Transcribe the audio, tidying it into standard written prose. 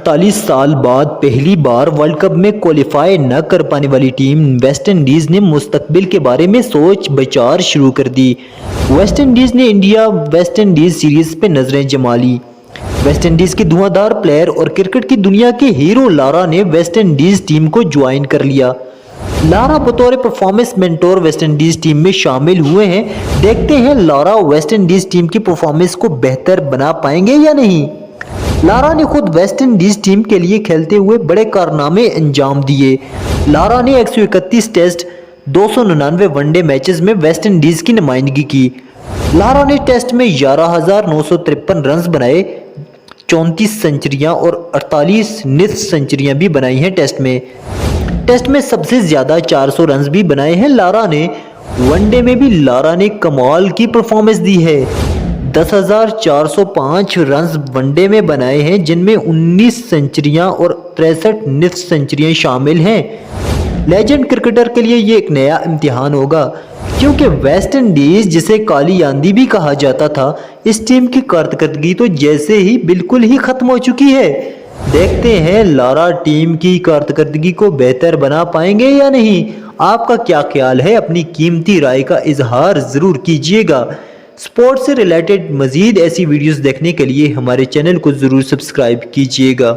48 साल बाद पहली बार वर्ल्ड कप में क्वालिफाई न कर पाने वाली टीम वेस्ट इंडीज़ ने मुस्तकबिल के बारे में सोच विचार शुरू कर दी। वेस्ट इंडीज़ ने इंडिया वेस्ट इंडीज़ सीरीज़ पे नजरें जमा ली। वेस्ट इंडीज़ के धुआंधार प्लेयर और क्रिकेट की दुनिया के हीरो लारा ने वेस्ट इंडीज़ टीम को ज्वाइन कर लिया। लारा बतौर performance mentor West Indies team में शामिल हुए हैं। देखते हैं लारा वेस्ट इंडीज़ टीम की परफॉर्मेंस को बेहतर बना पाएंगे या नहीं। लारा ने खुद वेस्ट इंडीज टीम के लिए खेलते हुए बड़े कारनामे अंजाम दिए। लारा ने 131 टेस्ट 299 वनडे मैचेस में वेस्ट इंडीज की नुमाइंदगी की। लारा ने टेस्ट में 11,953 रन बनाए, 34 सेंचुरियां और 48 निस्फ सेंचुरियां भी बनाई हैं। टेस्ट में सबसे ज्यादा 400 रन भी बनाए हैं लारा ने। वनडे में भी लारा ने कमाल की परफॉर्मेंस दी है। 10,405 रन वनडे में बनाए हैं, जिनमें 19 सेंचुरियां और 63 निस्फ सेंचुरियां शामिल हैं। लेजेंड क्रिकेटर के लिए ये एक नया इम्तिहान होगा, क्योंकि वेस्ट इंडीज जिसे काली आंधी भी कहा जाता था, इस टीम की कारकर्दगी तो जैसे ही बिल्कुल ही खत्म हो चुकी है। देखते हैं लारा टीम की कारकर्दगी को बेहतर बना पाएंगे या नहीं। आपका क्या ख्याल है? अपनी कीमती राय का इजहार जरूर कीजिएगा। स्पोर्ट्स से रिलेटेड मज़ीद ऐसी वीडियोस देखने के लिए हमारे चैनल को ज़रूर सब्सक्राइब कीजिएगा।